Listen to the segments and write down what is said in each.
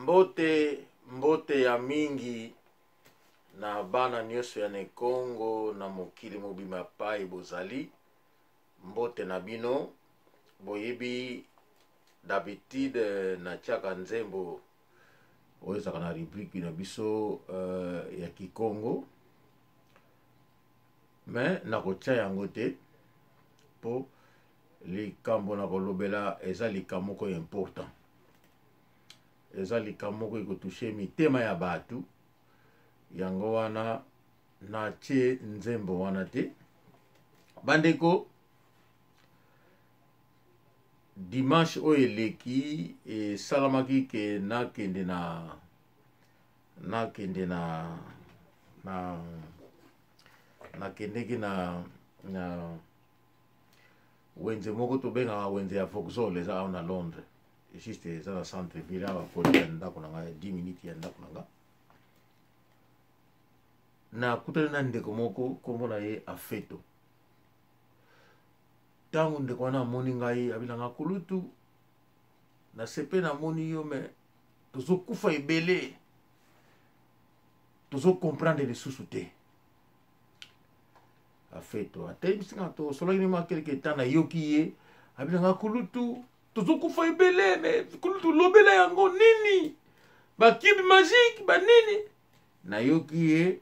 Mbote ya mingi na bana nyonso ya Kongo na mokili mobima pai bozali mbote na bino boyebi d'habitude na tiaka nzembo oyo na rubrique na biso ya Kikongo mais na kotia yango te po likambo na kolobela eza likambo moko important, eza likambo moko ekotouche mitema ya batu yango wana na tie nzembo wana te. Bandeko, dimanche oyo eleki esalamaki ke nakende nakendeki na wenze moko tobengaka wenze ya Vauxhall eza awa na Londres, juste eza na centre ville awa koti ya ndako na nga 10 minutes ya ndako na nga. Na kutani na ndeko moko kombo na ye Afeto. Tango ndeko wana amoni ngai abilanga kulutu na sepe na moni yo me tozo kufa ebele, tozo comprendre lisusu te. Afeto atemisinga to solaki ma quelque temps na yoki ye abilanga kulutu tozo kufa ebele me kulutu lobela yango nini ba cube magique ba nini na yoki ye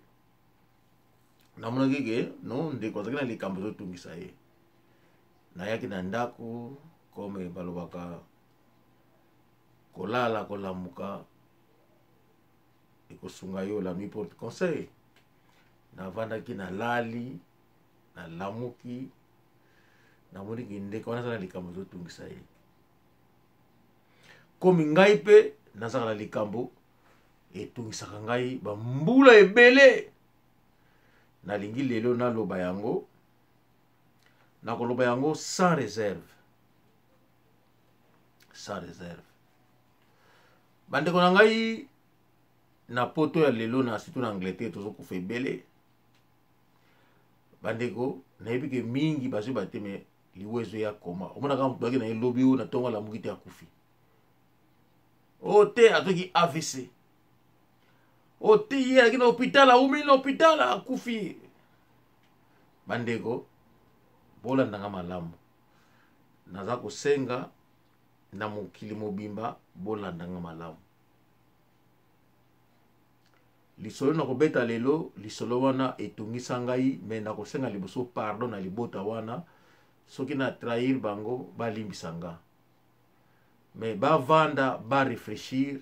na mona kike no ndeko azaki na likambo zotungisa ye na yaki na ndako kome balobaka kolala kolamuka ekosunga yo la nuit porte conseil. Na vandaki na lali na lamuki na moni ki ndeko wana na likambo zotungisa ye komi ngai pe nazaka na likambo etungisaka ngai bambula ebele. Nalingi lelo naloba yango, nakoloba yango sans réserve, sans réserve. Bandeko na ngai na poto ya lelo na situ na Angleterre tozo kufa ebele. Bandeko nayebi ke mingi bazwi bateme liwezo ya koma omona kama mtu na elobi o na tonga la mukite akufi o te atoki AVC o te ye akina hôpital aumi na hôpital akufi. Bandeko bola ndanga malamu naza kosenga na mokili mobimba bola ndanga malamu lisolo na kobeta lelo lisolo wana etungisa ngai me na kosenga liboso pardon na libota wana soki na trahir bango balimbisa nga me bavanda ba réfléchir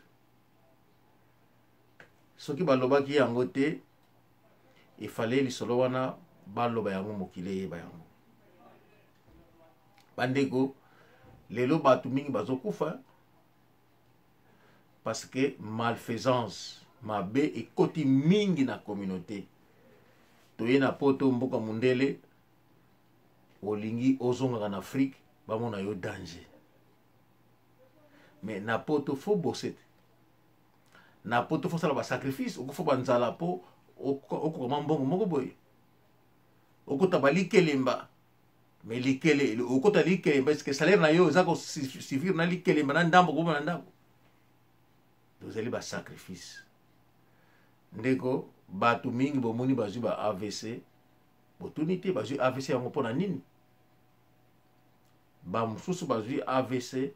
soki balobaki yango te ifale lisolo wana baloba yango mokili yeba yango. Bandeko lelo batu mingi bazokufa parce que malfaisance mabe ekoti mingi na communauté. Toye na poto mboka mundele olingi ozonga na Afrique bamona yo danger mais na poto fo bosete na poto fo sala ba sacrifice okufo banzala po okoma mbongo moko boye okota balikelemba mais likele okota likelemba parce que salaire na yo zako suffire na likelemba na ndambo ko na ndambo dozeli ba sacrifice. Ndeko batu mingi bomoni bazwi ba AVC botunité bazwi AVC yango pona nini ba mususu bazwi AVC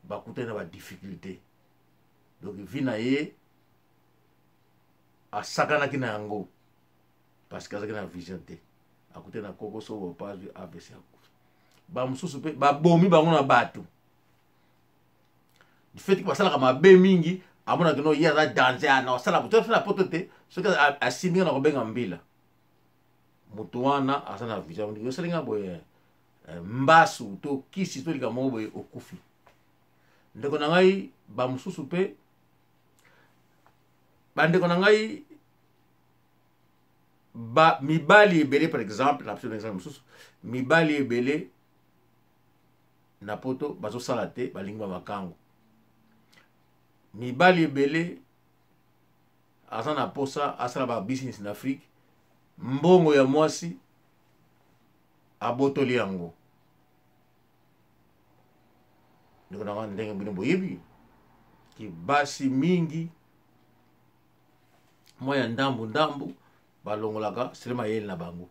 bakutana ba difficulté donc vina ye asakanaki na yango parce que azaki na vision te akute na koko so bazwi AVC akufi. Ba mususu pe babomi bango na batu du fait que basalaka mabe mingi amona kino ya za danger na sala buto na poto te soki asimi na kobenga mbila mutu wana asana vision ndi yoselinga boye mbasu to kisi to likamo boye okufi. Ndeko na ngai ba mususu pe bandeko na ngai ba mibali ebele par exemple na pso exemple mususu mibali ebele na poto bazo sala te balingi ba makango mibali ebele asana posa asala ba business na Afrique mbongo ya mwasi abotoli yango. Ndeko na ndenge bino boyebi ki basi mingi moya ndambu balongolaka selema yeli na bango.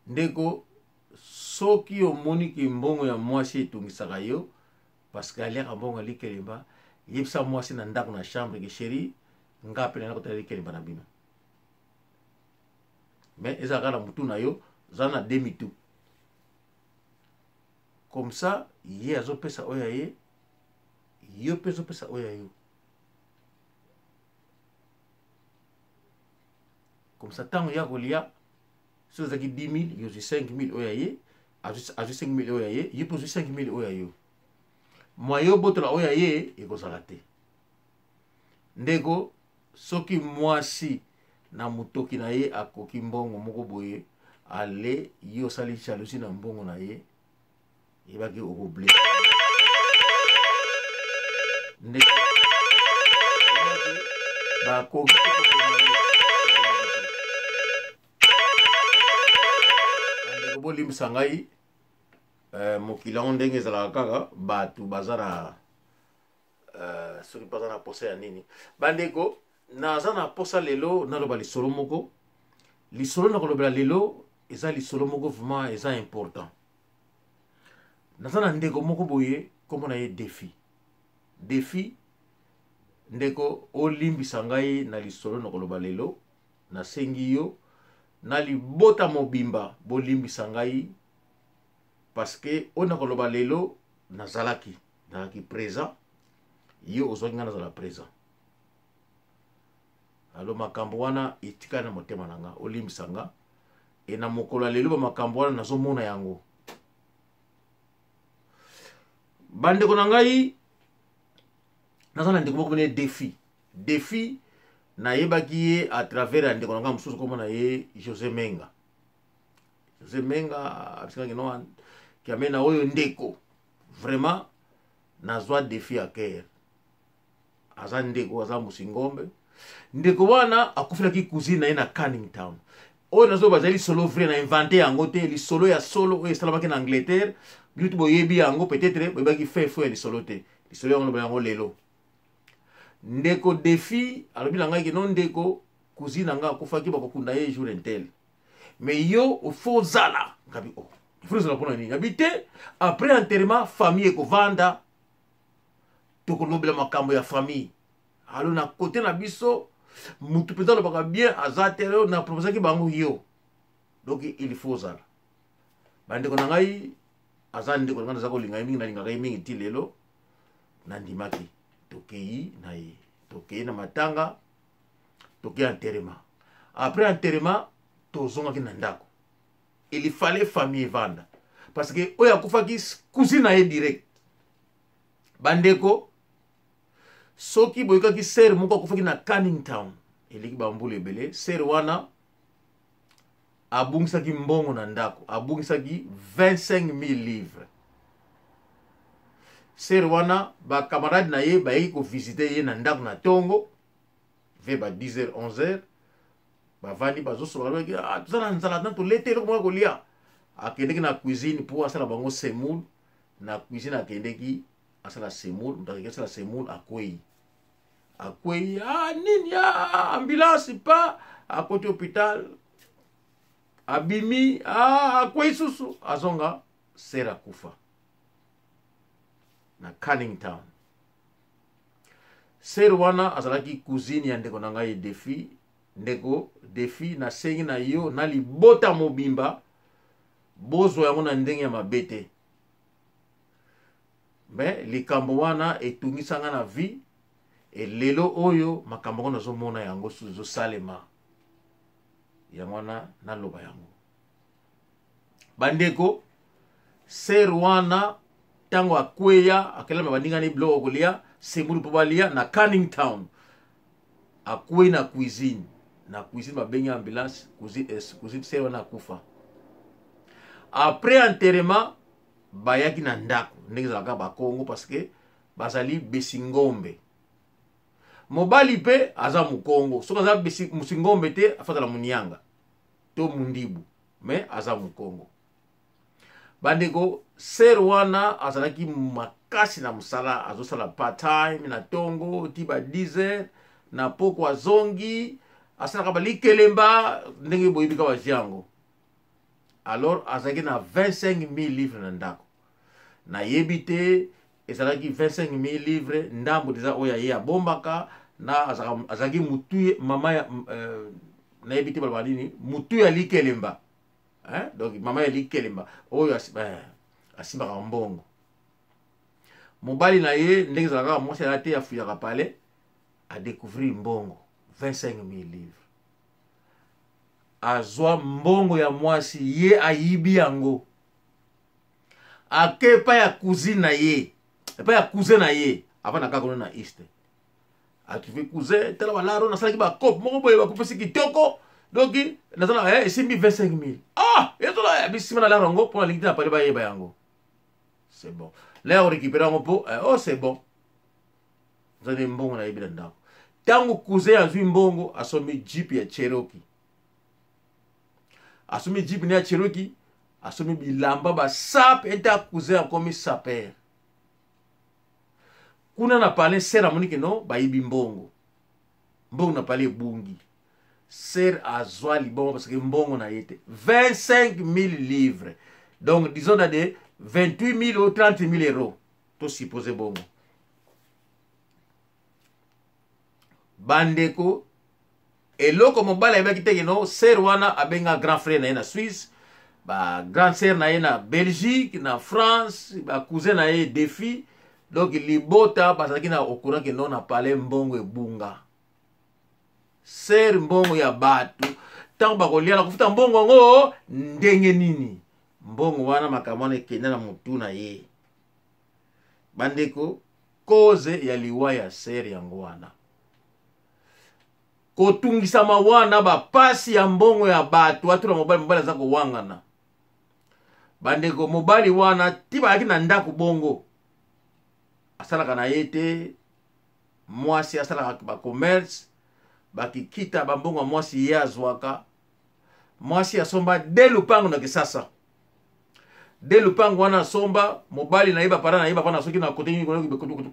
Ndeko soki omoni ki mbongo ya mwasi etungisaka yo parce que aliaka mbongo alikelemba yebisa mwasi na ndako na chambre ke chéri ngape na kotala likelemba na bino. Mais ezaka na mutu na yo zana demi tout. Comme ça ye azopesa oya ye yo peso pesa oya yo. Comme ça tango ya kolia si ozaki 10 000 yo 5 000 oya ye azwi 5 000 oya ye yo peso 5 000 oya yo. Mwa yo botola oya ye ekozala te. Ndeko soki mwasi na mutoki na ye akoki mbongo moko boye ale yo sali jalousie na mbongo na ye yebaki okoble. Ndeko bakoki ndeko bolimbisa ngai mokili yango ndenge ezalaka kaka bato baza na soki baza na posa ya nini. Bandeko naza na posa lelo naloba lisolo moko. Lisolo na kolobela lelo eza lisolo moko vraiment eza important. Naza na ndeko moko boye kombo na ye Défi. Défi ndeko olimbisa ngai na lisolo na koloba lelo nasengi yo na libota mobimba bolimbisa ngai parce que ona koloba lelo nazalaki présent yo ozongi nga nazala présent. Alo makambo wana etika na motema nanga olimbisa nga e na mokolo lelo ba makambo wana nazomona yango. Bandeko na ngai nazana ndeko moko bene Défi. Défi na yebaki ye à travers ndeko na ngai mususu komona ye José Menga. José Menga abisika kino ki amena oyo ndeko vraiment nazwa Défi à cœur. Aza ndeko aza musingombe. Ndeko wana akufilaki cousine na ye na Canning Town. Oyo nazo bazali solo vrai na inventé yango te li solo ya solo oyo esalamaki na Angleterre. Bitu boyebi yango peut-être boyebaki fait fou ya li solo te. Li solo yango yango lelo. Ndeko Défi alobi na ngai ke non ndeko cousine nga akufaki bakokunda ye jour intel. Mais yo au faux zala ngabi oh. Il faut zala pona nini. Habité après enterrement famille ko vanda. Toko lobela makambo ya famille. Alors na côté na biso mutu peza lobaka bien azatero na proposaki bango yo. Donc il faut zala. Bandeko na ngai azande ko ngana zako linga mingi na linga kai mingi tilelo na ndimaki. Tokei na ye. Tokei na matanga. Tokei enterrement. Après enterrement tozongaki na ndako. Il fallait famille vanda. Parce que oya kufaki cousine na ye direct. Bandeko soki boyokaki ser moko akufaki na Canning Town eliki bambula ebele ser wana abungisaki mbongo na ndako abungisaki 25 000 livres. Ser wana ba camarade na ye bayeki ko visiter ye na ndako na tongo ve ba 10h 11h bavandi bazosola baki tozala nzala na tolete eloko moko kolia akendeki na cuisine pour asala bango semoule na cuisine akendeki asala semoule mutaki asala semoule akwei nini ya ambulance pa akoti hôpital abimi akwei susu azonga sera kufa na Canning Town. Ser wana azalaki cousine ya ndeko na ngai Défi. Ndeko Défi na sengi na yo na libota mobimba bozo yango na ndenge ya mabete. Mais likambo wana etungisanga na vie e lelo oyo makambo ngo nazomona yango suzo salema yango na loba yango. Bandeko ser wana tango akweya akelema bandingani bloko kolia semulu po balia na Canning Town akwei na cuisine babengi ambulance cuisine ser wana akufa. Après enterrement bayaki na ndako ndenge zalaka bakongo parce que bazali besingombe mobali pe aza mukongo soki aza musingombe te afatala munyanga to mundibu mais aza mukongo. Bandeko ser wana azalaki makasi na musala azosala part time na tongo tiba 10h na poko azongi asalaka balikelemba ndenge boyibika baziango. Alors azalaki na 25 000 livres na ndako na yebite ezalaki 25 000 livres ndambo deja oya ye abombaka na azalaki mutu mama ya na yebite balaba nini mutu ya likelemba, hein? Donc mama ya likelemba oyo asimbaka mbongo. Mobali na ye ndenge ezalaka mwasi alate afuyaka pale a découvrir mbongo 25 000 livres. Azwa mbongo ya mwasi ye ayibi yango akepa ya cousine na ye epa ya cousin na ye avana kaka na East atuvi cousin tala balaro na salaki ba cop moko boye ba kopesi kitoko donc nazala esimbi 25 000 etola ya bisima na la rongo pour la ligne na pale ba yeba yango. C'est bon là on récupère un peu c'est bon vous avez mbongo na yebi na ndako tango cousin azwi mbongo asomi jeep ya Cherokee. Asumi jeep ni ya Cherokee, asumi bilamba ba sap enta cousin akomi saper. Kuna na pale ser amonike no ba yibi mbongo. Mbongo na pale bungi. Ser azwa libongo parce que mbongo na yete 25 000 livres. Donc disons dans des 28 000 ou 30 000 euros. To supposé bongo. Bandeko eloko mobala yebaki teke no ser wana abenga grand frère na ye na Suisse, ba grand sœur na ye na Belgique, na France, ba cousin na ye défi. Donc libota bazalaki na okura ke no na pale mbongo ebunga. Ser mbongo ya batu tango bakolia na kufuta mbongo ngo ndenge nini mbongo wana makamane kenda na mutu na ye. Bandeko koze ya liwa ya ser yango wana kotungisa mawana ba pasi ya mbongo ya batu watu na mobali za kowangana. Bandeko mobali wana tiba yaki na ndako bongo asalaka na yete mwasi asalaka ba commerce bakikita ba mbongo mwasi ye azwaka mwasi asomba de lupango na kisasa de lupango wana somba mobali na yeba para na yeba pana soki na kote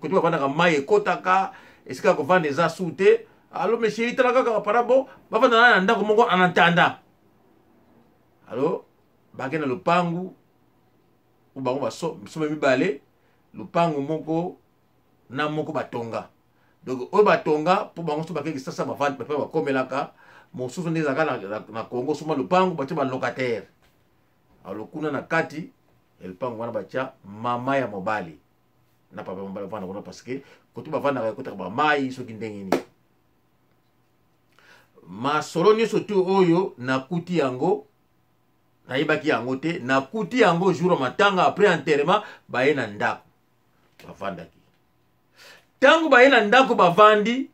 kote bana ka mai ekotaka esika ko vande za sute. Alors monsieur itala kaka parabo bafanda na ndako moko anantanda. Alors bagena lupangu ubango baso mibale lupangu moko na moko batonga. Donc o batonga pour bango so bakeki sasa bafandi ba komelaka mosusu ndeza kana na Congo soma lupangu batie ba locataire. Alors kuna na kati lupangu wana batia mama ya mobali na papa mobali vana kuna parce que kotu bafanda ka kota ba mai so kindenge ni. Masolo nyonso tu oyo na kuti yango na yebaki yango te na kuti yango jour matanga après enterrement baye na ndako bavandaki. Tango baye na ndako bavandi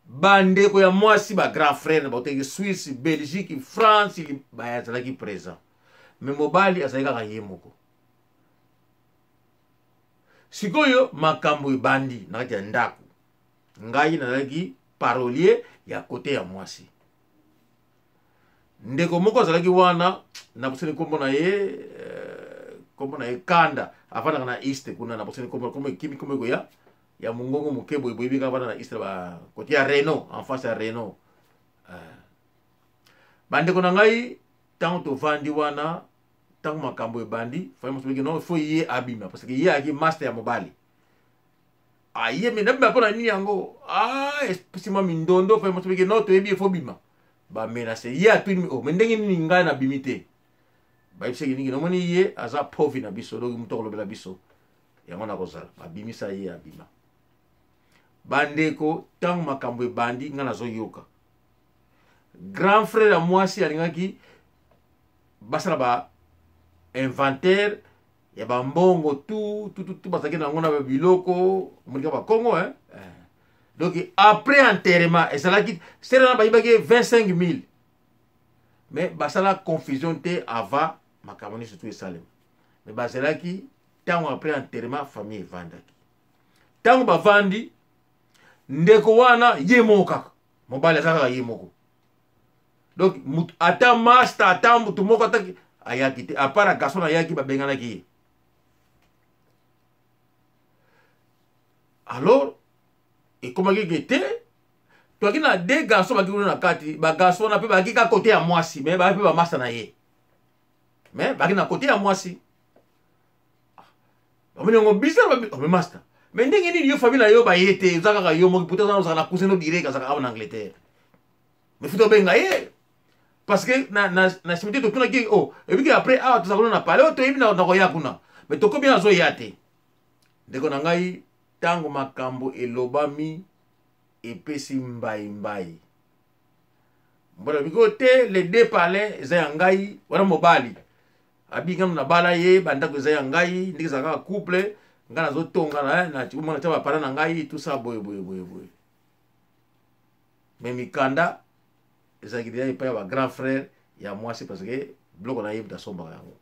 bandeko ya mwasi ba grand frère ba oteki Suisse, Belgique, France baya zalaki présent. Mais mobali azalika ka yemoko. Sikoyo makambo ibandi na kati ya ndako. Ngai nazalaki parolier ya kote ya mwasi. Ndeko moko azalaki wana na poseni kombo na ye kanda afana na East kuna na poseni kombo kimi kombo ya mungongo mukebo ibibika bana na East ba kote ya Renault en face ya Renault. Bandeko na ngai tango to vandi wana tango makambo ebandi fa mosubiki no fo ye abima parce que ye aki master ya mobali. Aye me nabi bapona nini yango espesima mindondo fa mosubiki no to ebi fo bima ba menase ye atuni o mendenge nini ngai na bimite ba ibiseki ningi no moni ye aza povi na biso dogi mutoko lobela biso yango na kozala abimisa ye abima. Bandeko tango makambo ebandi nga nazo yoka grand frère ya mwasi alingaki basala ba inventaire ya ba mbongo tout basaki na ngona ba biloko mulika ba Congo donc après enterrement esalaki serena ba ibaki 25 000 mais basala confusion te avant makamoni surtout esalem mais basalaki tango après enterrement famille evandaki tango bavandi ndeko wana ye moko kaka mobali azaka ye moko. Donc ata master ata mutu moko ataki ayaki te apara garçon ayaki babengana ki alors ekomaki kete toaki na deux garçons baki kuna na kati ba garçons na pe baki ka côté ya mwasi mais baki pe ba masa na ye mais baki na côté ya mwasi omene ngo bizarre ba mais master mais ndenge nini yo famille na yo ba yete zaka ka yo mo peut-être ça na cousin no direct zaka en Angleterre mais futo benga ye parce que na simité to kuna ki oh et puis après ah to zakona na parler to ibi na ko ya kuna mais to ko bien zo yate ndeko na ngai tango makambo elobami epesi mbai mbai mbona bikote les deux palais za ya ngai wana mobali abinga na bala ye banda ko za ya ngai ndikiza ka couple ngana zo tonga na chuma na chaba para na ngai tout ça boy mais mikanda ezaki dia ipa ya grand frère ya mwasi parce que bloko na yebita somba yango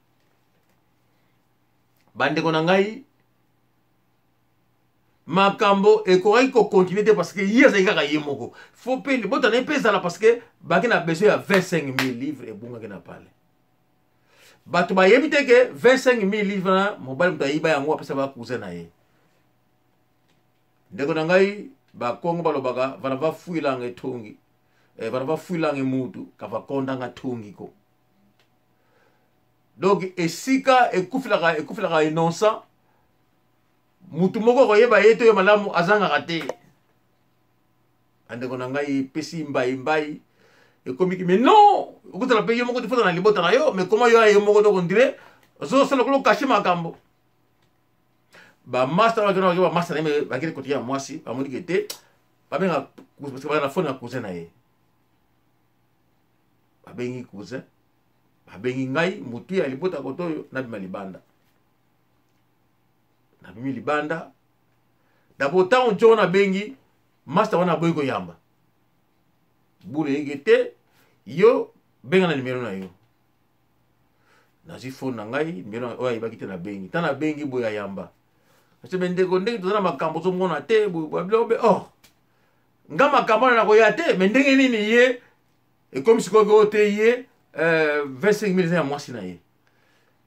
bande ko na ngai makambo ekoki ko continuer te parce que hier ça kaka yemoko faut payer bota na pesa la parce que baki na besoin ya 25000 livres et bunga na pale bato ba yebite ke 25000 livres na mobile mta yiba yango apesa ba cousin na ye ndeko na ngai ba kongo balobaka vana va fuila ngetongi vana va fuila ngemutu ka va konda nga tongi ko donc esika ekufilaka innocent mutu moko koyeba yeto yo malamu azanga kate andeko na ngai pesi mbai ekomiki mais non okutala pe yo moko tifota na libota na yo mais comment yo moko to kondire zo sala ko kashi makambo ba master wa master ne ba kile kotia mwasi ba moni kete ba benga parce que ba na phone na cousin na ye ba bengi cousin ba bengi ngai mutu ya libota ko to na bima libanda na bimi libanda d'abord tant on na bengi master wana boy ko yamba bule ngete yo benga na numéro na yo na ji phone na ngai numéro oya ibakite na bengi tana bengi boya yamba parce que ndeko ndenge tozana makambo zo mona te bobe oh ngama makambo na ko ya te mais ndenge nini ye et comme si ko te ye 25000 ya mwasi na ye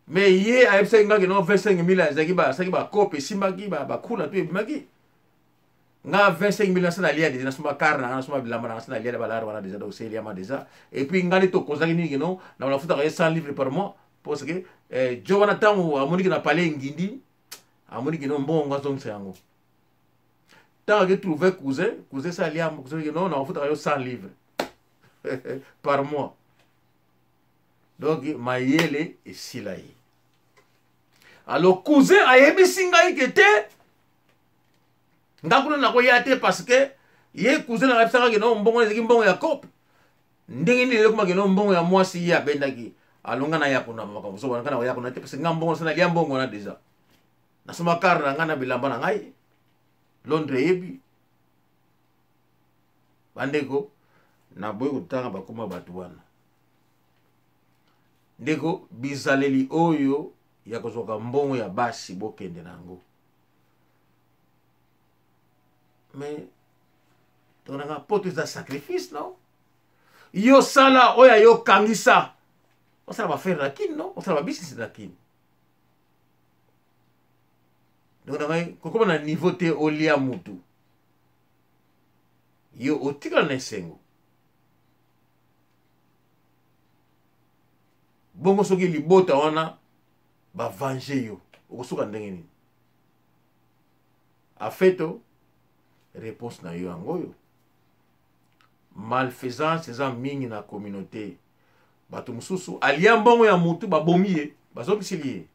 mais ye a epsa nga ke no 25000 azaki ba kope simaki ba kula tu ebimaki nga 25000 sana lia de na suma karna na suma bilamba na sana lia de balar wana déjà donc c'est liama déjà et puis ngani to kozaki ni no na la futa 100 livres par mois parce que Jowana tangu amoni na palais ngindi amoni no mbongo zong yango tant que trouver cousin ça liama cousin no na futa 100 livres par mois. Donc mayele et silaï. Alors cousin a yebi singai kete ngakuna na koyate parce que ye cousin na rapsaka ke no mbongo eziki mbongo ya cop ndenge ni lekuma ke no mbongo ya mwasi ya bendaki alonga na yakuna makambo so kana yakuna te parce que ngambongo sana lia mbongo na deja na soma karna ngana bilamba na ngai Londres yebi bandeko na boy kutanga bakoma batu wana ndeko bizaleli oyo ya kozoka mbongo ya basi bokende nango mais tonanga poto za sacrifice non yo sala oya yo kangisa osala ba faire lakini non osala ba business lakini donc nanga kokoma na niveau te olia mutu yo otika na sengo bongo soki libota wana ba venger yo okosuka ndenge nini afeto réponse na yo angoyo malfaisance eza mingi na communauté bato mususu alia mbongo ya mutu babomi ye bazokisili ye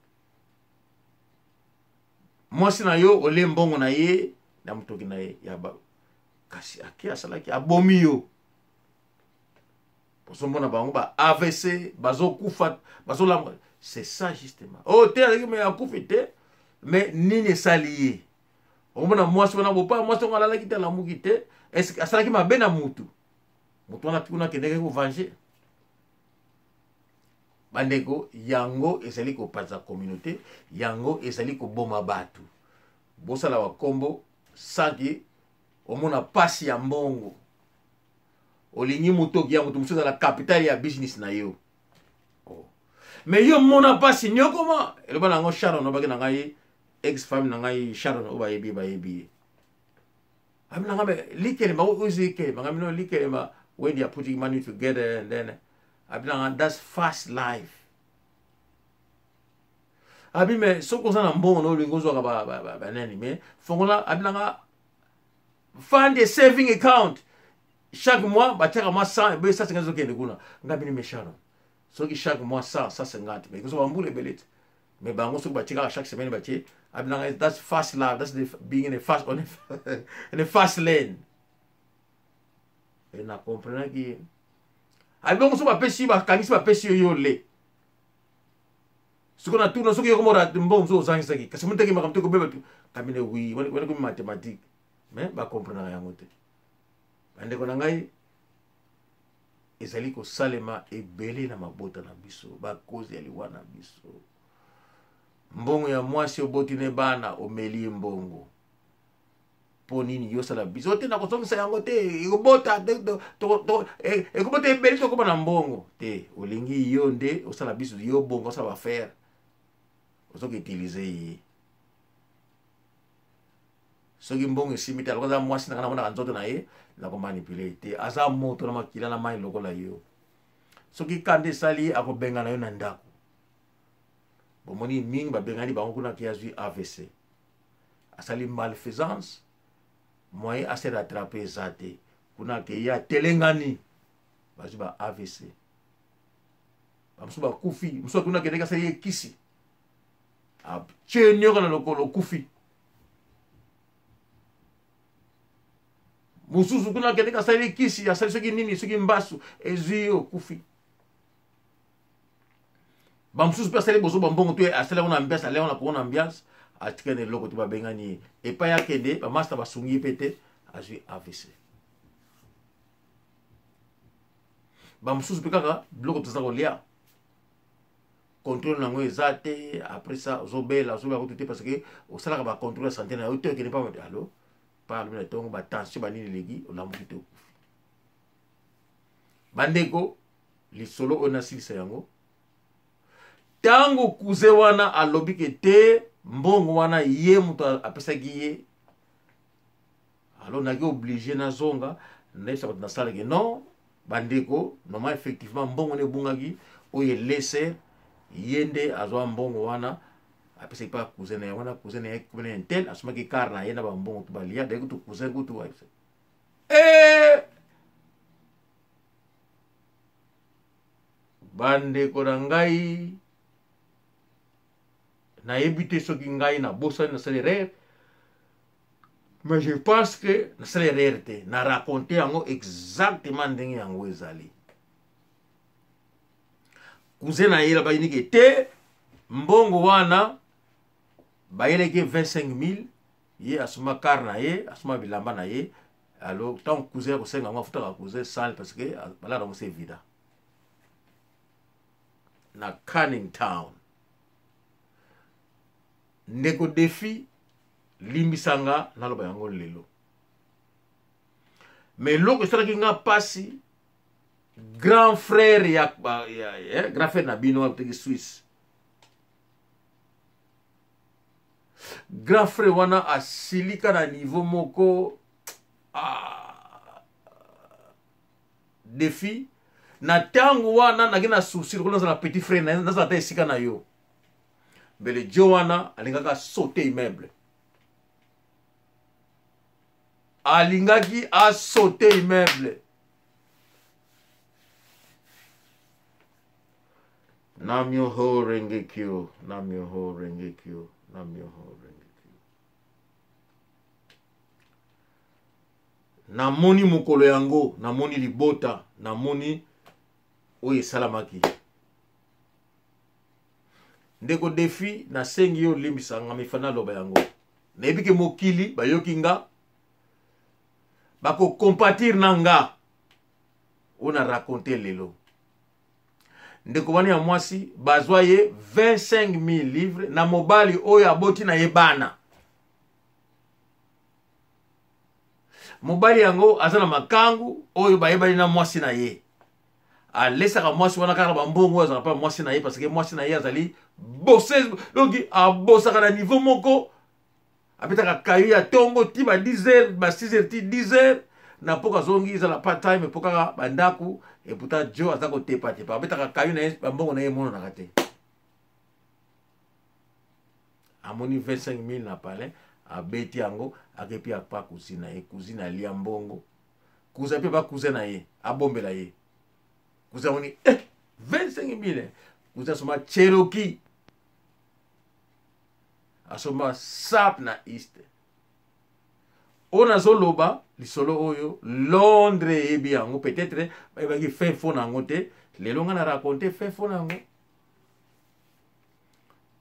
mwasi na yo ole mbongo na ye na mutoki na ye ya ba kasi aki asalaki abomi yo mona bango ba AVC bazo kufa bazo la c'est ça justement oh te avec me akufi te mais nini salié o mona mwasi wana bopa mwasi ngala la kita la mukite est-ce que asala ki mabena mutu wana tuna keneke ko venger bandeko yango ezali ko paza communauté yango ezali ko boma batu bosala wa kombo saki o mona pasi ya mbongo olingi mutoki ya mutu mususu la capitale ya business na yo oh. Mais yo mona pasi nyokoma eloba nango Sharon obaki na ngai ex femme na ngai Sharon oba yebi Abina ngabe likelema uzi kelema ngamino likelema when they are putting money together and then abina that's fast life. Abi me so ko sana mbongo no lingozo ka ba nani me fongola abina nga fund a saving account chaque mois ba teka moi 100 be ça c'est ngazo kende kuna ngabi ni meshano so ki chaque mois 150 mais ko so bambule belete mais bango so ba teka chaque semaine ba tche abina nga that's fast life, that's the being in a fast on in a fast lane. Et na comprendre ki abina so ba pesi ba kanisi ba pesi yo le ce qu'on a tout dans ce qui est comme un bon zoo sans ça qui parce que mon temps comme tu peux caminer oui on est comme mathématique mais ba comprendre rien côté ande ko ngai ezali ko salema ebele na mabota na biso ba cause ya liwa na biso mbongo ya mwasi oboti ne bana omeli mbongo po nini yo sala biso te na ko songisa yango te ikobota to ekobota ebele to ko na mbongo te olingi yo nde osala biso yo bongo ça va faire ozoki utiliser soki mbongo esimita aloko aza mwasi nanga namona nzoto na ye na komanipule te aza moto na makila na mai lokola yo soki kande esali akobenga na yo na ndako bomoni mingi babengani bango kuna ki azwi AVC asali malfaisance moyen ase rattrape eza te kuna ke ye atelengani bazwi ba AVC bamosusu bakufi mosusu kuna kendeki asali ye kisi chenyoka na lokolo kufi mususu kuna kendeki asali kisi asali soki nini soki mbasu ezwi yo kufi bamosusu mpe asali bozo bambongo to asali ona ambiance ale ona kuona ambiance atikane loko to babengani epai akende bamasta basungi mpe te azwi AVC bamosusu mpe kaka biloko toza kolia contrôle nango eza te après ça ozobela ozobela kote te parce que osalaka ba contrôle ya santé na yo te okende pa mete allo parle na tongo ba tension banini legi olamuki te okufi bandeko lisolo oyo nasilisa yango tango kuze wana alobi ke te mbongo wana ye moto apesaki ye alors naki obligé nazonga nayebisa bato nasalaki non bandeko normal effectivement mbongo ne ebungaki oyo elese yende azwa mbongo wana apesa pa cousin ya wana cousin ya kumene intel asumaki car na yenda ba mbongo to balia dai kutu cousin kutu wa bande ko ngai na ebite soki ngai na bosa na salaire mais je pense que na salaire te na raconter yango exactement ndenge yango ezali cousin na yela bayiniki te mbongo wana bayeleki 25 000 ye asuma car na ye asuma bilamba na ye alors tant cousin kosenga ngo afutaka cousin sale parce que balala ngo c'est vida na Canning Town ndeko defi limbisanga naloba yango lelo mais loko esalaki nga pasi grand frère ya grand frère na bino apeteki Suisse grand frère wana asilika na niveau moko defi na tango wana naki na souci lokola nazala petit frère nazala ta esika na yo mbele jo wana alingaka sauter immeuble alingaki asauter immeuble Namyoho Renge Kyo, Namyoho Renge Kyo, Namyoho Renge Kyo. Namoni mokolo yango, namoni libota, namoni oye salamaki. Ndeko defi na sengi yo limbisa nga mifana loba yango. Nebike mokili bayoki nga bako compatir na nga. Ona raconter lelo. Ndeko bani ya mwasi bazwa ye 25 000 livres na mobali oyo aboti na ye bana. Mobali yango azana makangu oyo bayebali na mwasi na ye. Alesaka mwasi wana kaka bambongo azana pa mwasi na ye parce que mwasi na ye azali bosseuse donc abosaka na niveau moko abetaka kayo ya tongo ti ba 10h ba 6h ti 10h na poka zongi za la part time poka bandaku et pourtant Joe azako tepa tepa abetaka kayo na bambongo na ye mono na kate amoni 25 000 na palais abeti yango akepi apa cousine na ye cousine ali ya mbongo cousin pe ba cousin na ye abombela ye cousin moni 25 000 cousin soma Cherokee asoma sap na east ona zoloba lisolo oyo Londres ebi yango peut-être bayebaki fin fond nango te lelo nga na raconte fin fond nango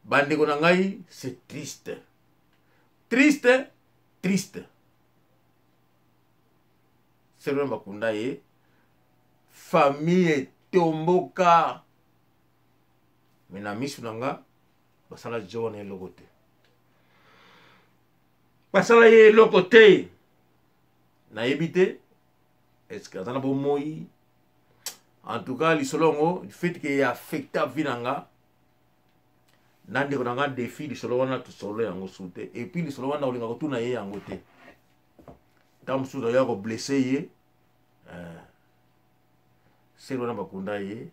bandeko na ngai c'est triste triste triste selo bakunda ye famille etomboka me na misu na nga basala Joe na eloko te basala ye eloko te nayebi te est-ce que aza na bomoi en tout cas lisolo yango du fait que affecta vie na nga na ndeko na nga défi lisolo wana tosolo yango su te et puis lisolo wana olinga kotuna ye yango te ntango mosusu oya koblesse ye selo wana bakunda ye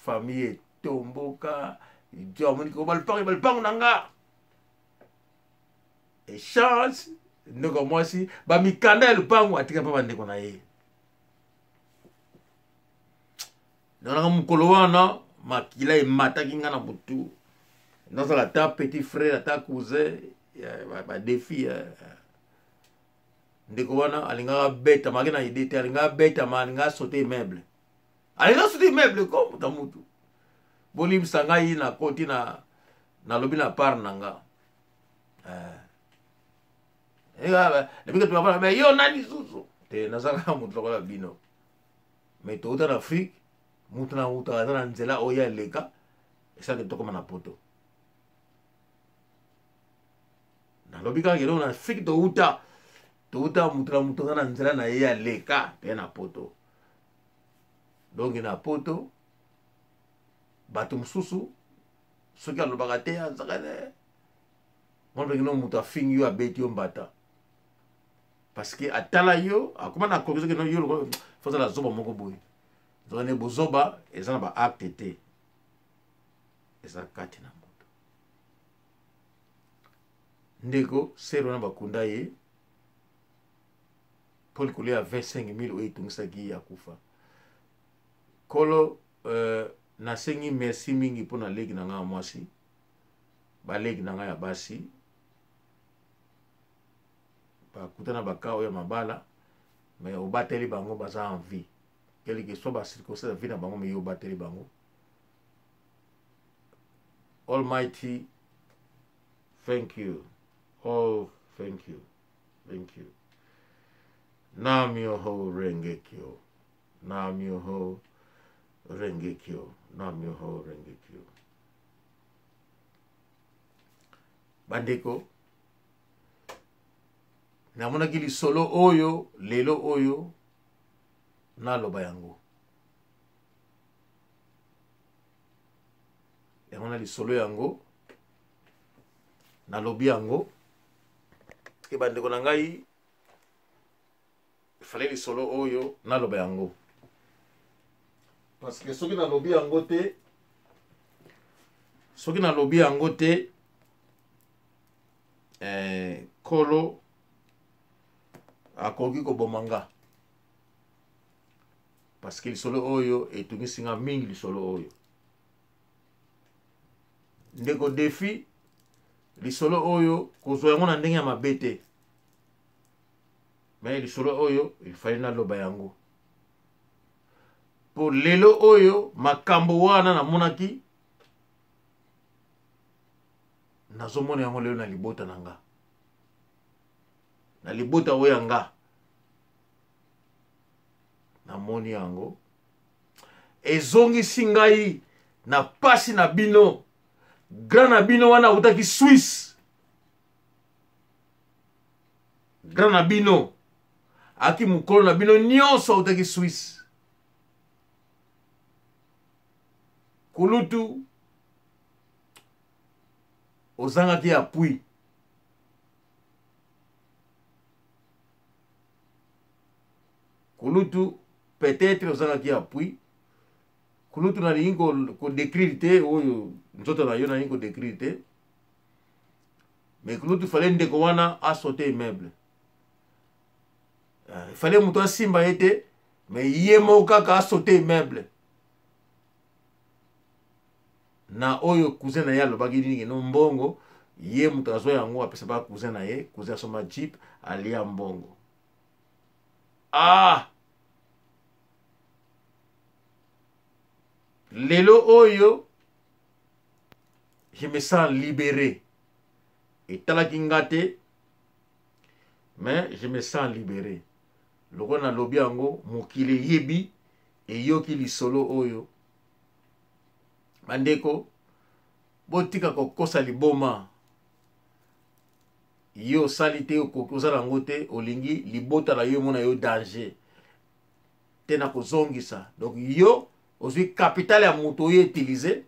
famille etomboka jo amoniki ko balipango na nga echange ndeko mwasi bamikanda ya lupango atika mpa bandeko na ye nananga mokolo wana makila emataki nga na butu nazala ata petit frère ata cousin badefi ndeko wana alingaka betama ake na ide te alingaka betama alingaka saute immeuble ko muta mutu bolimisa ngai na koti nalobi na part na nga lebika tumafana me yo nani susu te nazalaka mutu lokola bino me touta na Afrique mutu na mutu aza na nzela oyo aleka esake tokoma na poto nalobi kaka kelo na Afrique touta mutu na mutu aza na nzela na ye aleka te na poto donc na poto bato mosusu soki alobaka te azaka ne mondekino mutu afingi yo abeti yo mbata parce que atala yo akoma na kokiso ke no yo fozala zoba moko boye zone bozoba eza na ba acte te eza kati na moto ndeko sero na bakunda ye Paul Kolia 25 000 oyo etungisaki ya kufa kolo nasengi merci mingi mpona leki na nga ya mwasi baleki na nga ya basi bakutana baka oyo ya mabala me obateli bango baza en vie quel que soit bacirconstance ya vie na bango me yo obateli bango Almighty thank you oh thank you Nam-myoho Renge-kyo Nam-myoho Renge-kyo Nam-myoho Renge-kyo bandeko namonaki lisolo oyo lelo oyo naloba yango na lisolo yango nalobi yango ke bandeko na ngai fallait lisolo oyo naloba yango parce que soki nalobi yango te kolo akoki kobomanga parce que lisolo oyo etungisinga mingi lisolo oyo ndeko défi lisolo oyo kozwa yango na ndenge ya mabe te me lisolo oyo ifali naloba yango po lelo oyo makambo wana namonaki nazomona yango lelo na libota na nga na libota oyo yanga namoni yango ezongisi ngai na pasi na bino grand na bino wana utaki Suisse grand na bino aki mukolo na bino nyonso utaki Suisse kulutu ozangaki appui kulutu peut-être ozalaki appui kulutu nalingi kodécrire te oyo nzoto na yo nalingi kodécrire te mais kulutu fallait ndeko wana asaute immeuble fallait moto asimba ye te mais ye moko kaka asaute immeuble na oyo cousin na ye alobaki nini no mbongo ye moto azwa yango apesa ba cousin na ye cousin asoma jeep alia mbongo lelo oyo je me sens libéré etalaki nga te mais je me sens libéré loko na lobi yango mokili yebi eyoki lisolo oyo bandeko botika kokosa liboma yo sali te okozala yango te olingi libota na yo mona yo danger te na kozongisa donc yo ozwi capital ya moto oyo utiliser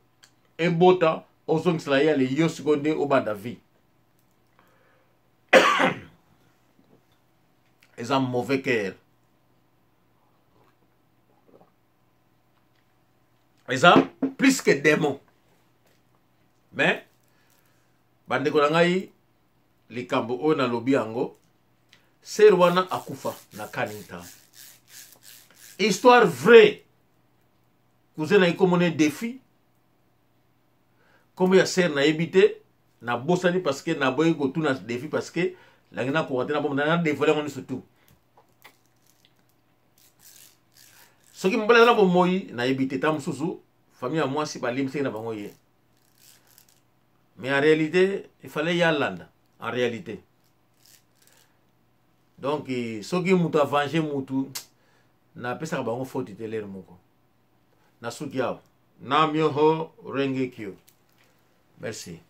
ebota ozongisela ye ale yo siko nde obanda vie eza mauvais cœur eza plus que démon mais bandeko na ngai likambo oyo nalobi yango ser wana akufa na Canning histoire vraie cousin na ikomone défi comme ya ser na ebité na bosani parce que na boyi ko tuna défi parce que la ngina ko watena bom na dévoiler on surtout soki mbala na bomoyi na ebité tam susu famille à moi si balim c'est na bango ye mais en réalité il fallait y aller en réalité donc soki mutu a venger mutu na pesa bango faute te ler moko na suki yao na myoho renge kyo merci.